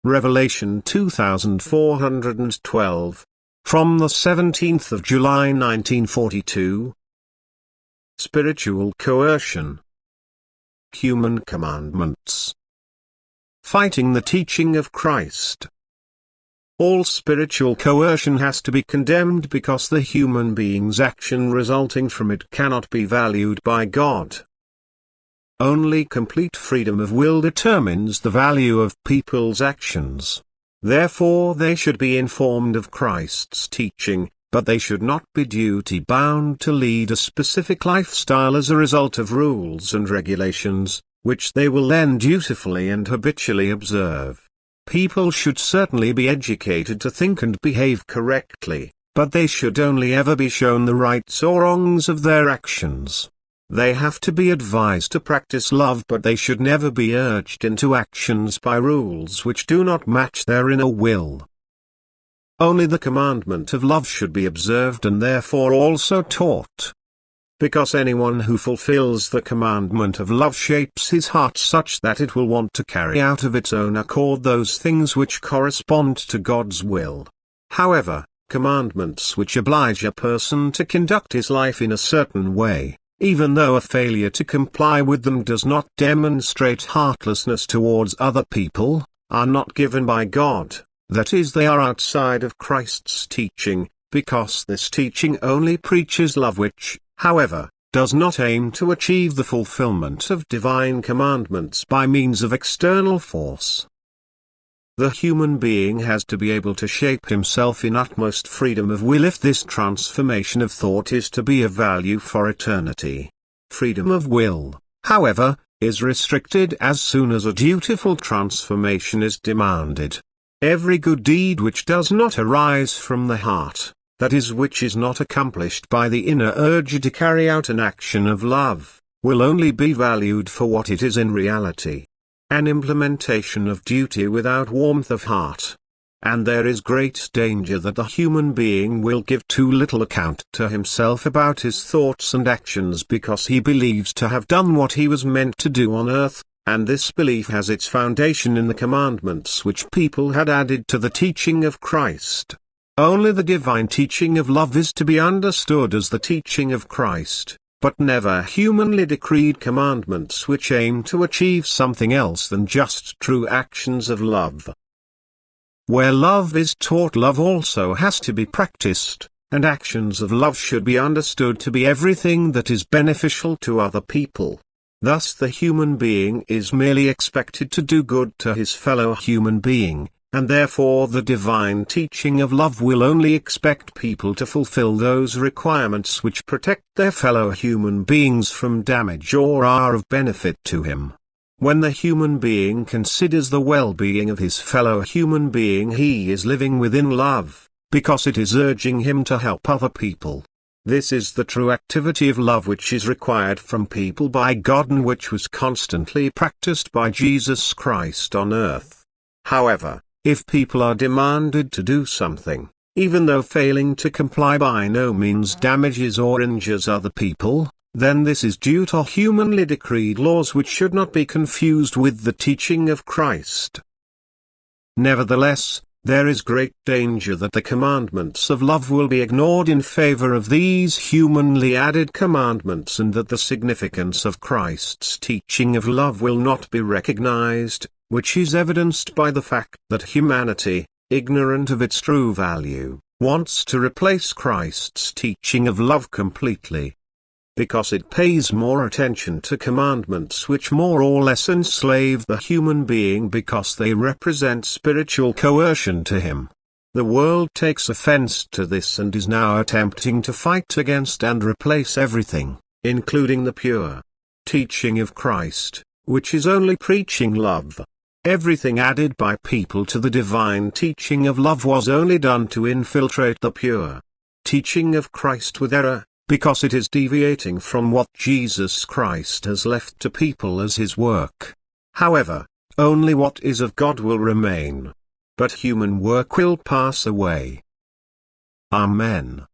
Revelation 2412. From the 17th of July 1942. Spiritual coercion. Human commandments. Fighting the teaching of Christ. All spiritual coercion has to be condemned because the human being's action resulting from it cannot be valued by God. Only complete freedom of will determines the value of people's actions. Therefore they should be informed of Christ's teaching, but they should not be duty-bound to lead a specific lifestyle as a result of rules and regulations, which they will then dutifully and habitually observe. People should certainly be educated to think and behave correctly, but they should only ever be shown the rights or wrongs of their actions. They have to be advised to practice love, but they should never be urged into actions by rules which do not match their inner will. Only the commandment of love should be observed and therefore also taught. Because anyone who fulfills the commandment of love shapes his heart such that it will want to carry out of its own accord those things which correspond to God's will. However, commandments which oblige a person to conduct his life in a certain way, even though a failure to comply with them does not demonstrate heartlessness towards other people, are not given by God, that is, they are outside of Christ's teaching, because this teaching only preaches love which, however, does not aim to achieve the fulfillment of divine commandments by means of external force. The human being has to be able to shape himself in utmost freedom of will if this transformation of thought is to be of value for eternity. Freedom of will, however, is restricted as soon as a dutiful transformation is demanded. Every good deed which does not arise from the heart, that is, which is not accomplished by the inner urge to carry out an action of love, will only be valued for what it is in reality. An implementation of duty without warmth of heart. And there is great danger that the human being will give too little account to himself about his thoughts and actions because he believes to have done what he was meant to do on earth, and this belief has its foundation in the commandments which people had added to the teaching of Christ. Only the divine teaching of love is to be understood as the teaching of Christ, but never humanly decreed commandments which aim to achieve something else than just true actions of love. Where love is taught, love also has to be practiced, and actions of love should be understood to be everything that is beneficial to other people. Thus the human being is merely expected to do good to his fellow human being, and therefore the divine teaching of love will only expect people to fulfill those requirements which protect their fellow human beings from damage or are of benefit to him. When the human being considers the well-being of his fellow human being, he is living within love, because it is urging him to help other people. This is the true activity of love which is required from people by God and which was constantly practiced by Jesus Christ on earth. However, if people are demanded to do something, even though failing to comply by no means damages or injures other people, then this is due to humanly decreed laws which should not be confused with the teaching of Christ. Nevertheless, there is great danger that the commandments of love will be ignored in favor of these humanly added commandments, and that the significance of Christ's teaching of love will not be recognized, which is evidenced by the fact that humanity, ignorant of its true value, wants to replace Christ's teaching of love completely. Because it pays more attention to commandments which more or less enslave the human being because they represent spiritual coercion to him. The world takes offense to this and is now attempting to fight against and replace everything, including the pure teaching of Christ, which is only preaching love. Everything added by people to the divine teaching of love was only done to infiltrate the pure teaching of Christ with error, because it is deviating from what Jesus Christ has left to people as his work. However, only what is of God will remain. But human work will pass away. Amen.